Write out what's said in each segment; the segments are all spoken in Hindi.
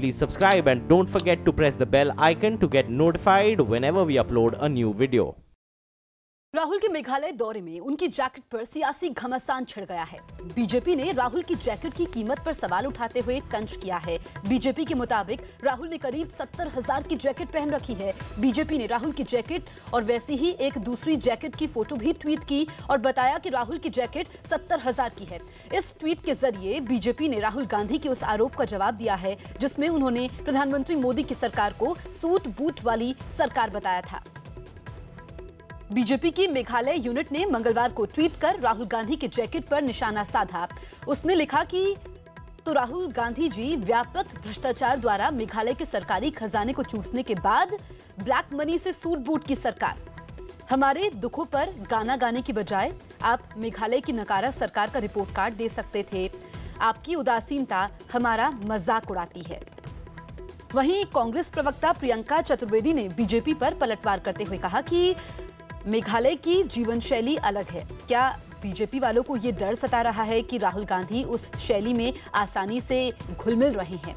please subscribe and don't forget to press the bell icon to get notified whenever we upload a new video. Rahul के मेघालय दौरे में उनकी जैकेट पर सियासी घमासान छिड़ गया है। बीजेपी ने राहुल की जैकेट की कीमत पर सवाल उठाते हुए तंज किया है। बीजेपी के मुताबिक राहुल ने करीब 70,000 की जैकेट पहन रखी है। बीजेपी ने राहुल की जैकेट और वैसी ही एक दूसरी जैकेट की फोटो भी ट्वीट की और बताया कि राहुल की जैकेट 70,000 की है। इस ट्वीट के जरिए बीजेपी ने राहुल गांधी के उस आरोप का जवाब दिया है जिसमें उन्होंने प्रधानमंत्री मोदी की सरकार को सूट बूट वाली सरकार बताया था। बीजेपी की मेघालय यूनिट ने मंगलवार को ट्वीट कर राहुल गांधी के जैकेट पर निशाना साधा। उसने लिखा कि तो राहुल गांधी जी व्यापक भ्रष्टाचार द्वारा मेघालय के सरकारी खजाने को चूसने के बाद ब्लैक मनी से सूट बूट की सरकार। हमारे दुखों पर गाना गाने की बजाय आप मेघालय की नकारा सरकार का रिपोर्ट कार्ड दे सकते थे। आपकी उदासीनता हमारा मजाक उड़ाती है। वहीं कांग्रेस प्रवक्ता प्रियंका चतुर्वेदी ने बीजेपी पर पलटवार करते हुए कहा कि मेघालय की जीवन शैली अलग है। क्या बीजेपी वालों को ये डर सता रहा है कि राहुल गांधी उस शैली में आसानी से घुल मिल रहे हैं?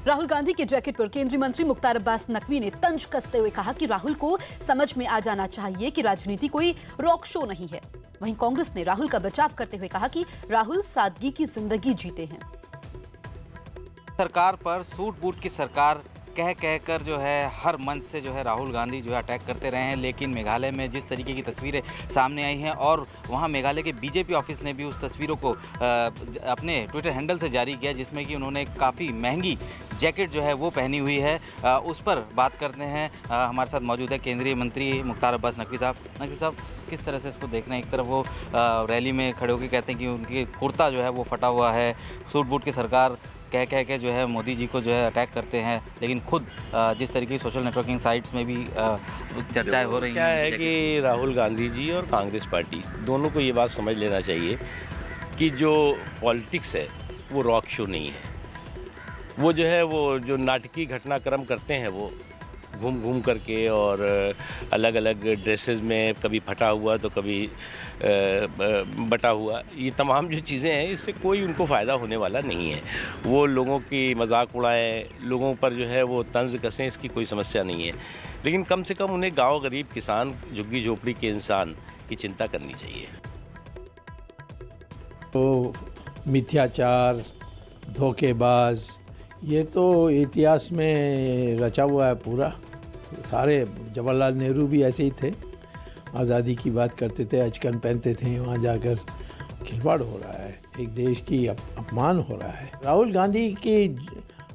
राहुल गांधी के जैकेट पर केंद्रीय मंत्री मुख्तार अब्बास नकवी ने तंज कसते हुए कहा कि राहुल को समझ में आ जाना चाहिए कि राजनीति कोई रॉक शो नहीं है। वहीं कांग्रेस ने राहुल का बचाव करते हुए कहा कि राहुल सादगी की जिंदगी जीते हैं। सरकार पर सूट बूट की सरकार कह कर जो है हर मंच से जो है राहुल गांधी जो है अटैक करते रहे हैं, लेकिन मेघालय में जिस तरीके की तस्वीरें सामने आई हैं और वहां मेघालय के बीजेपी ऑफिस ने भी उस तस्वीरों को अपने ट्विटर हैंडल से जारी किया जिसमें कि उन्होंने काफ़ी महंगी जैकेट जो है वो पहनी हुई है। उस पर बात करते हैं। हमारे साथ मौजूद है केंद्रीय मंत्री मुख्तार अब्बास नकवी साहब। नकवी साहब, किस तरह से इसको देख रहे हैं? एक तरफ वो रैली में खड़े होकर कहते हैं कि उनकी कुर्ता जो है वो फटा हुआ है, सूट बूट की सरकार कह के जो है मोदी जी को जो है अटैक करते हैं, लेकिन खुद जिस तरीके की सोशल नेटवर्किंग साइट्स में भी चर्चाएं हो रही हैं। क्या है कि राहुल गांधी जी और कांग्रेस पार्टी दोनों को ये बात समझ लेना चाहिए कि जो पॉलिटिक्स है वो रॉक शो नहीं है। वो जो है वो जो नाटकीय घटनाक्रम करते हैं वो घूम घूम करके और अलग अलग ड्रेसेस में, कभी फटा हुआ तो कभी बटा हुआ, ये तमाम जो चीज़ें हैं इससे कोई उनको फ़ायदा होने वाला नहीं है। वो लोगों की मजाक उड़ाएं, लोगों पर जो है वो तंज कसें, इसकी कोई समस्या नहीं है। लेकिन कम से कम उन्हें गांव गरीब किसान, झुग्गी झोपड़ी के इंसान की चिंता करनी चाहिए। तो मिथ्याचार, धोखेबाज, ये तो इतिहास में रचा हुआ है पूरा। सारे जवाहरलाल नेहरू भी ऐसे ही थे, आज़ादी की बात करते थे, अचकन पहनते थे, वहाँ जाकर खिलवाड़ हो रहा है, एक देश की अपमान हो रहा है। राहुल गांधी की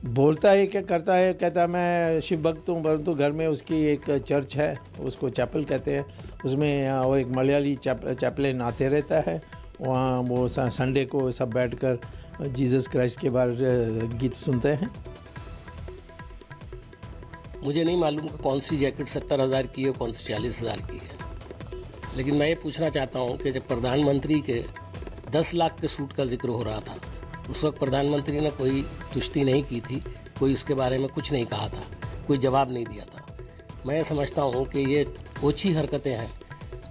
बोलता है क्या करता है, कहता है मैं शिव भक्त हूँ, परंतु घर में उसकी एक चर्च है, उसको चैपल कहते हैं, उसमें वो एक मलयाली चैपलेन आते रहता है। वहाँ वो संडे को सब बैठकर जीसस क्राइस्ट के बारे गीत सुनते हैं। मुझे नहीं मालूम कि कौन सी जैकेट 70,000 की है, कौन सी 40,000 की है, लेकिन मैं ये पूछना चाहता हूँ कि जब प्रधानमंत्री के 10 लाख के सूट का जिक्र हो रहा था, उस वक्त प्रधानमंत्री ने कोई तुष्टि नहीं की थी, कोई इसके बारे में कुछ नहीं कहा था, कोई जवाब नहीं दिया था। मैं समझता हूँ कि ये ओछी हरकतें हैं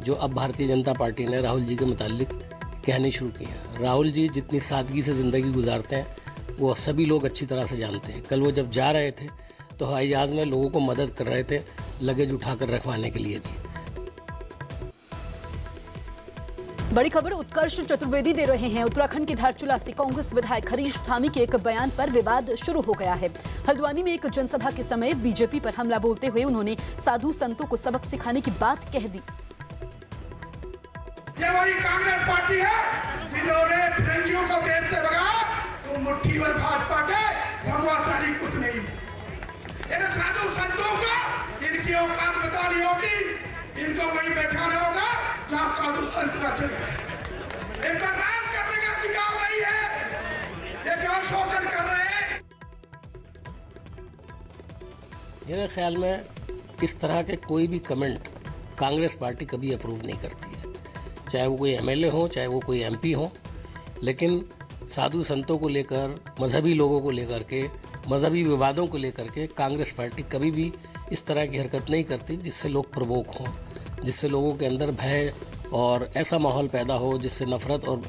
जो अब भारतीय जनता पार्टी ने राहुल जी के मुतालिक कहनी शुरू की है। राहुल जी जितनी सादगी से ज़िंदगी गुजारते हैं वो सभी लोग अच्छी तरह से जानते हैं। कल वो जब जा रहे थे तो हवाई जहाज़ में लोगों को मदद कर रहे थे, लगेज उठाकर रखवाने के लिए भी। बड़ी खबर उत्कर्ष चतुर्वेदी दे रहे हैं। उत्तराखंड के धारचूला से कांग्रेस विधायक हरीश धामी के एक बयान पर विवाद शुरू हो गया है। हल्द्वानी में एक जनसभा के समय बीजेपी पर हमला बोलते हुए उन्होंने साधु संतों को सबक सिखाने की बात कह दी। ये वही कांग्रेस पार्टी है जिन्होंने फिरंगियों को देश से भगाया, तो मुट्ठी भर भाजपा के भगवा तारीख कुछ नहीं। इन साधु संतों को इनकी औकात बतानी होगी, इनको वही बैठाना होगा जहां साधु संत का जगह। इनका राज करने का अधिकार नहीं है, ये केवल शोषण कर रहे हैं। मेरे ख्याल में इस तरह के कोई भी कमेंट कांग्रेस पार्टी कभी अप्रूव नहीं करती है, चाहे वो कोई एमएलए हो, चाहे वो कोई एमपी हो। लेकिन साधु संतों को लेकर, मजहबी लोगों को लेकर के, मजहबी विवादों को लेकर के कांग्रेस पार्टी कभी भी इस तरह की हरकत नहीं करती जिससे लोग प्रवोक हों, जिससे लोगों के अंदर भय और ऐसा माहौल पैदा हो जिससे नफरत और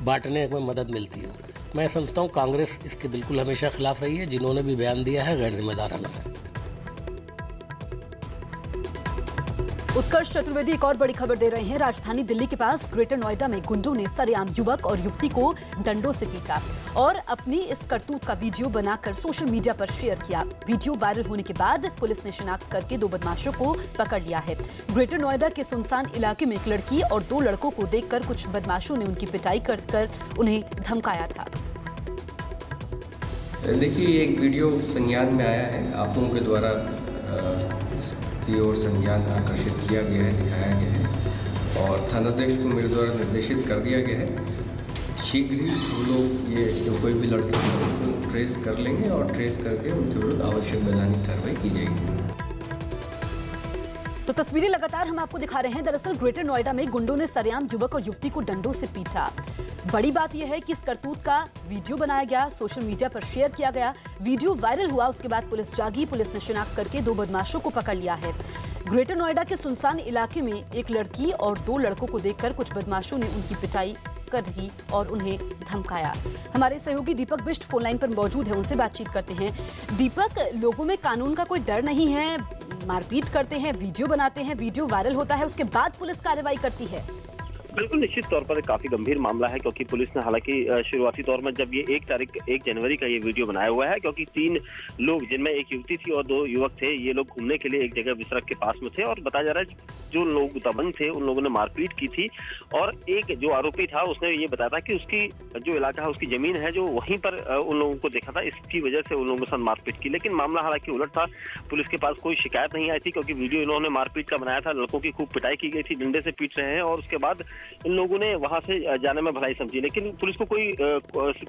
बांटने में मदद मिलती हो। मैं समझता हूँ कांग्रेस इसके बिल्कुल हमेशा खिलाफ रही है। जिन्होंने भी बयान दिया है गैर जिम्मेदाराना है। उत्कर्ष चतुर्वेदी एक और बड़ी खबर दे रहे हैं। राजधानी दिल्ली के पास ग्रेटर नोएडा में गुंडों ने सरेआम युवक और युवती को डंडों से पीटा और अपनी इस करतूत का वीडियो बनाकर सोशल मीडिया पर शेयर किया। वीडियो वायरल होने के बाद पुलिस ने शिनाख्त करके 2 बदमाशों को पकड़ लिया है। ग्रेटर नोएडा के सुनसान इलाके में एक लड़की और 2 लड़कों को देखकर कुछ बदमाशों ने उनकी पिटाई कर उन्हें धमकाया था। देखिए, एक वीडियो संज्ञान में आया है, आप लोगों के द्वारा की ओर संज्ञान आकर्षित किया गया है, दिखाया गया है और थानाध्यक्ष को मेरे द्वारा निर्देशित कर दिया गया है। शीघ्र ही हम लोग ये जो कोई भी लड़के हैं उनको ट्रेस कर लेंगे और ट्रेस करके उनके विरुद्ध आवश्यक वैधानिक कार्रवाई की जाएगी। तो तस्वीरें लगातार हम आपको दिखा रहे हैं। दरअसल ग्रेटर नोएडा में गुंडों ने सरेआम युवक और युवती को डंडों से पीटा। बड़ी बात यह है कि इस करतूत का वीडियो बनाया गया, सोशल मीडिया पर शेयर किया गया। वीडियो वायरल हुआ, उसके बाद पुलिस जागी। पुलिस ने शिनाख्त करके 2 बदमाशों को पकड़ लिया है। ग्रेटर नोएडा के सुनसान इलाके में एक लड़की और 2 लड़कों को देखकर कुछ बदमाशों ने उनकी पिटाई कर दी और उन्हें धमकाया। हमारे सहयोगी दीपक बिष्ट फोन लाइन पर मौजूद है, उनसे बातचीत करते हैं। दीपक, लोगों में कानून का कोई डर नहीं है, मारपीट करते हैं, वीडियो बनाते हैं, वीडियो वायरल होता है, उसके बाद पुलिस कार्रवाई करती है। बिल्कुल, निश्चित तौर पर काफी गंभीर मामला है क्योंकि पुलिस ने हालांकि शुरुआती तौर में जब ये 1 जनवरी का ये वीडियो बनाया हुआ है, क्योंकि 3 लोग जिनमें एक युवती थी और 2 युवक थे, ये लोग घूमने के लिए एक जगह विसरक के पास में थे और बताया जा रहा है जो लोग दबंग थे उन लोगों ने मारपीट की थी और एक जो आरोपी था उसने ये बताया था कि उसकी जो इलाका है, उसकी जमीन है जो वहीं पर उन लोगों को देखा था, इसकी वजह से उन लोगों के साथ मारपीट की। लेकिन मामला हालांकि उलट था, पुलिस के पास कोई शिकायत नहीं आई थी क्योंकि वीडियो इन्होंने मारपीट का बनाया था, लड़कों की खूब पिटाई की गई थी, डंडे से पीट रहे हैं और उसके बाद इन लोगों ने वहां से जाने में भलाई समझी। लेकिन पुलिस को कोई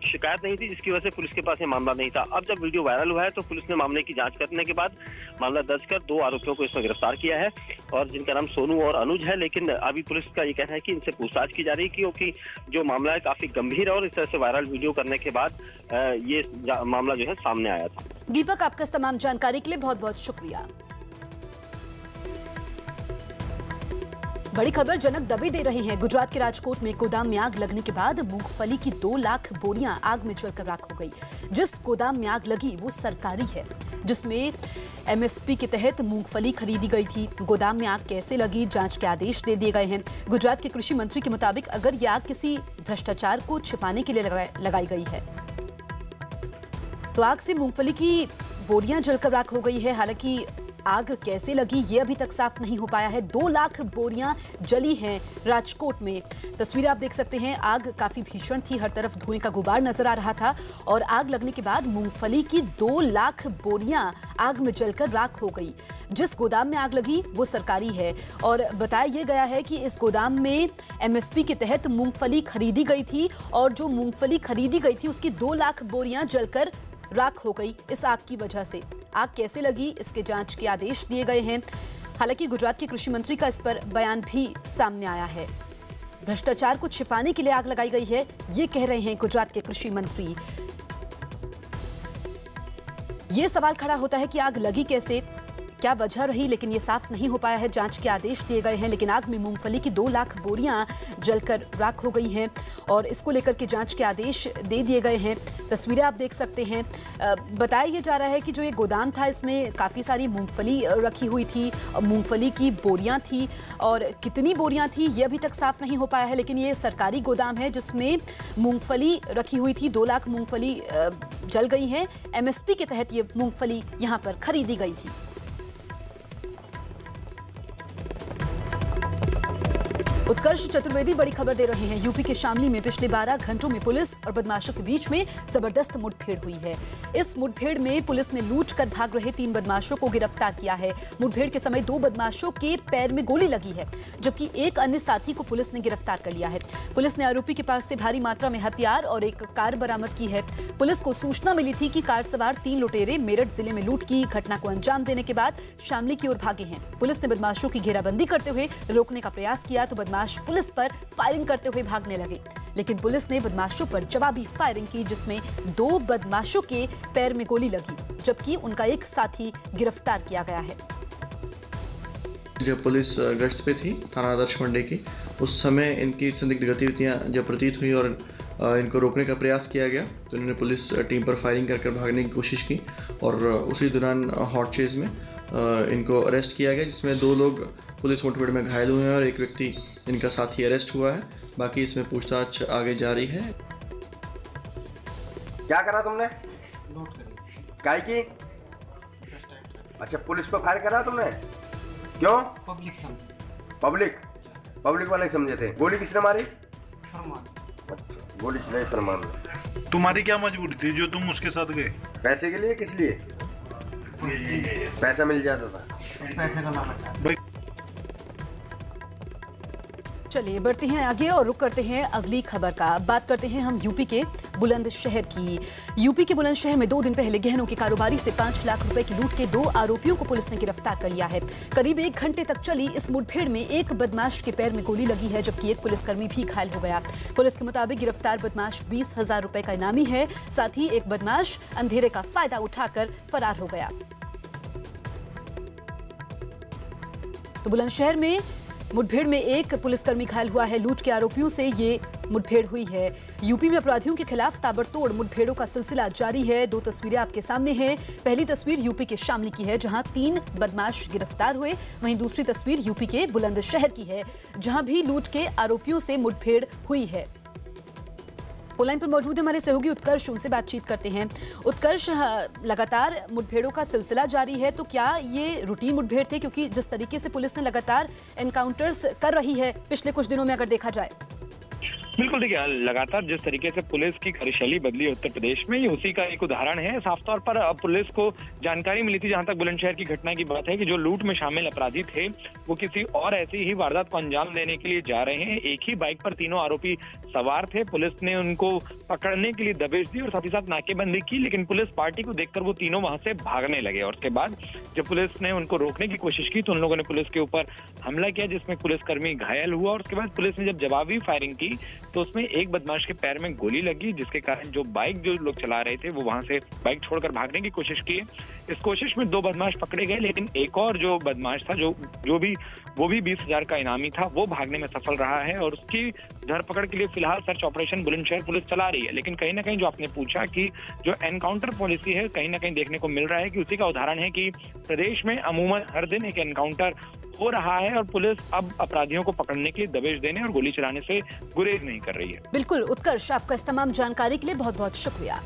शिकायत नहीं थी, जिसकी वजह से पुलिस के पास ये मामला नहीं था। अब जब वीडियो वायरल हुआ है तो पुलिस ने मामले की जांच करने के बाद मामला दर्ज कर 2 आरोपियों को इसमें गिरफ्तार किया है और जिनका नाम सोनू और अनुज है। लेकिन अभी पुलिस का ये कहना है कि इनसे पूछताछ की जा रही है क्योंकि जो मामला है काफी गंभीर है और इस तरह से वायरल वीडियो करने के बाद ये मामला जो है सामने आया था। दीपक, आपका तमाम जानकारी के लिए बहुत बहुत शुक्रिया। बड़ी खबर जनक दबे दे रहे हैं। गुजरात के राजकोट में गोदाम में आग लगने के बाद मूंगफली की 2 लाख बोरियां आग में जलकर राख हो गई। जिस गोदाम में आग लगी वो सरकारी है, जिसमें MSP के तहत मूंगफली खरीदी गई थी। गोदाम में आग कैसे लगी, जांच के आदेश दे दिए गए हैं। गुजरात के कृषि मंत्री के मुताबिक अगर ये आग किसी भ्रष्टाचार को छिपाने के लिए लगाई गई है तो आग से मूंगफली की बोरियां जलकर राख हो गई है। हालांकि आग कैसे लगी ये अभी तक साफ नहीं हो पाया है। 2 लाख बोरियां जली हैं राजकोट में। तस्वीरें आप देख सकते हैं, आग काफी भीषण थी, हर तरफ धुएं का गुबार नजर आ रहा था और आग लगने के बाद मूंगफली की 2 लाख बोरियां आग में जलकर राख हो गई। जिस गोदाम में आग लगी वो सरकारी है और बताया यह गया है कि इस गोदाम में MSP के तहत मूंगफली खरीदी गई थी और जो मूंगफली खरीदी गई थी उसकी 2 लाख बोरियां जलकर राख हो गई इस आग की वजह से। आग कैसे लगी इसके जांच के आदेश दिए गए हैं। हालांकि गुजरात के कृषि मंत्री का इस पर बयान भी सामने आया है। भ्रष्टाचार को छिपाने के लिए आग लगाई गई है, ये कह रहे हैं गुजरात के कृषि मंत्री। ये सवाल खड़ा होता है कि आग लगी कैसे, क्या वजह रही, लेकिन ये साफ नहीं हो पाया है। जांच के आदेश दिए गए हैं, लेकिन आग में मूंगफली की 2 लाख बोरियां जलकर राख हो गई हैं और इसको लेकर के जांच के आदेश दे दिए गए हैं। तस्वीरें आप देख सकते हैं। बताया ये जा रहा है कि जो ये गोदाम था इसमें काफ़ी सारी मूंगफली रखी हुई थी, मूंगफली की बोरियां थी और कितनी बोरियां थी ये अभी तक साफ नहीं हो पाया है। लेकिन ये सरकारी गोदाम है जिसमें मूंगफली रखी हुई थी। 2 लाख मूंगफली जल गई है। MSP के तहत ये मूंगफली यहाँ पर खरीदी गई थी। उत्कर्ष चतुर्वेदी बड़ी खबर दे रहे हैं। यूपी के शामली में पिछले 12 घंटों में पुलिस और बदमाशों के बीच में जबरदस्त मुठभेड़ हुई है। इस मुठभेड़ में पुलिस ने लूट कर भाग रहे 3 बदमाशों को गिरफ्तार किया है। मुठभेड़ के समय 2 बदमाशों के पैर में गोली लगी है, जबकि एक अन्य साथी को पुलिस ने गिरफ्तार कर लिया है। पुलिस ने आरोपी के पास से भारी मात्रा में हथियार और एक कार बरामद की है। पुलिस को सूचना मिली थी कि कार सवार 3 लुटेरे मेरठ जिले में लूट की घटना को अंजाम देने के बाद शामली की ओर भागे हैं। पुलिस ने बदमाशों की घेराबंदी करते हुए रोकने का प्रयास किया तो बदमाश पुलिस पर फायरिंग करते हुए भागने लगे, लेकिन पुलिस ने बदमाशों पर जवाबी फायरिंग की जिसमें 2 बदमाशों के पैर में गोली लगी, जबकि उनका एक साथी गिरफ्तार किया गया है। जब पुलिस गश्त पे थी थाना आदर्श मंडी की, उस समय इनकी संदिग्ध गतिविधियां जब प्रतीत हुई और इनको रोकने का प्रयास किया गया, तो इन्होंने पुलिस टीम पर फायरिंग कर भागने की कोशिश की और उसी दौरान हॉट चेज में इनको अरेस्ट किया गया, जिसमें 2 लोग पुलिस मुठभेड़ में घायल हुए हैं और एक व्यक्ति इनका साथी अरेस्ट हुआ है। बाकी इसमें पूछताछ आगे जारी है। क्या करा तुमने? काय की? अच्छा, पुलिस पर फायर करा तुमने? क्यों? पब्लिक वाले समझे थे। गोली किसने मारी? अच्छा, गोली चलाई फरमान में। तुम्हारी क्या मजबूरी थी जो तुम उसके साथ गए? पैसे के लिए? किस लिए? पैसा मिल जाता था। पैसे का लालच। चलिए बढ़ते हैं आगे और रुक करते हैं अगली खबर का। बात करते हैं हम यूपी के बुलंदशहर की। यूपी के बुलंदशहर में 2 दिन पहले गहनों के कारोबारी से 5 लाख रुपए की लूट के 2 आरोपियों को पुलिस ने गिरफ्तार कर लिया है। करीब 1 घंटे तक चली इस मुठभेड़ में एक बदमाश के पैर में गोली लगी है, जबकि एक पुलिसकर्मी भी घायल हो गया। पुलिस के मुताबिक गिरफ्तार बदमाश 20,000 रुपए का इनामी है। साथ ही एक बदमाश अंधेरे का फायदा उठाकर फरार हो गया। तो बुलंदशहर में मुठभेड़ में एक पुलिसकर्मी घायल हुआ है। लूट के आरोपियों से ये मुठभेड़ हुई है। यूपी में अपराधियों के खिलाफ ताबड़तोड़ मुठभेड़ों का सिलसिला जारी है। 2 तस्वीरें आपके सामने हैं। पहली तस्वीर यूपी के शामली की है, जहां 3 बदमाश गिरफ्तार हुए। वहीं दूसरी तस्वीर यूपी के बुलंदशहर की है, जहां भी लूट के आरोपियों से मुठभेड़ हुई है। फोन लाइन पर मौजूद है हमारे सहयोगी उत्कर्ष, उनसे बातचीत करते हैं। उत्कर्ष, लगातार मुठभेड़ों का सिलसिला जारी है, तो क्या ये रूटीन मुठभेड़ थे? क्योंकि जिस तरीके से पुलिस ने लगातार एनकाउंटर्स कर रही है पिछले कुछ दिनों में, अगर देखा जाए। बिल्कुल, देखिए लगातार जिस तरीके से पुलिस की कार्यशैली बदली उत्तर प्रदेश में, ये उसी का एक उदाहरण है। साफ तौर पर पुलिस को जानकारी मिली थी, जहां तक बुलंदशहर की घटना की बात है, कि जो लूट में शामिल अपराधी थे वो किसी और ऐसी ही वारदात को अंजाम देने के लिए जा रहे हैं। एक ही बाइक पर तीनों आरोपी सवार थे। पुलिस ने उनको पकड़ने के लिए दबिश दी और साथ ही साथ नाकेबंदी की, लेकिन पुलिस पार्टी को देखकर वो तीनों वहां से भागने लगे। और उसके बाद जब पुलिस ने उनको रोकने की कोशिश की तो उन लोगों ने पुलिस के ऊपर हमला किया, जिसमें पुलिसकर्मी घायल हुआ। और उसके बाद पुलिस ने जब जवाबी फायरिंग की तो उसमें एक बदमाश के पैर में गोली लगी, जिसके कारण जो बाइक जो लोग चला रहे थे वो वहां से बाइक छोड़कर भागने की कोशिश की। इस कोशिश में 2 बदमाश पकड़े गए, लेकिन एक और जो बदमाश था वो भी 20,000 का इनामी था, वो भागने में सफल रहा है। और उसकी धरपकड़ के लिए फिलहाल सर्च ऑपरेशन बुलंदशहर पुलिस चला रही है। लेकिन कहीं ना कहीं जो आपने पूछा कि जो एनकाउंटर पॉलिसी है, कहीं ना कहीं देखने को मिल रहा है कि उसी का उदाहरण है कि प्रदेश में अमूमन हर दिन एक एनकाउंटर हो रहा है और पुलिस अब अपराधियों को पकड़ने के लिए दबिश देने और गोली चलाने से गुरेज नहीं कर रही है। बिल्कुल उत्कर्ष, आपका इस तमाम जानकारी के लिए बहुत बहुत शुक्रिया।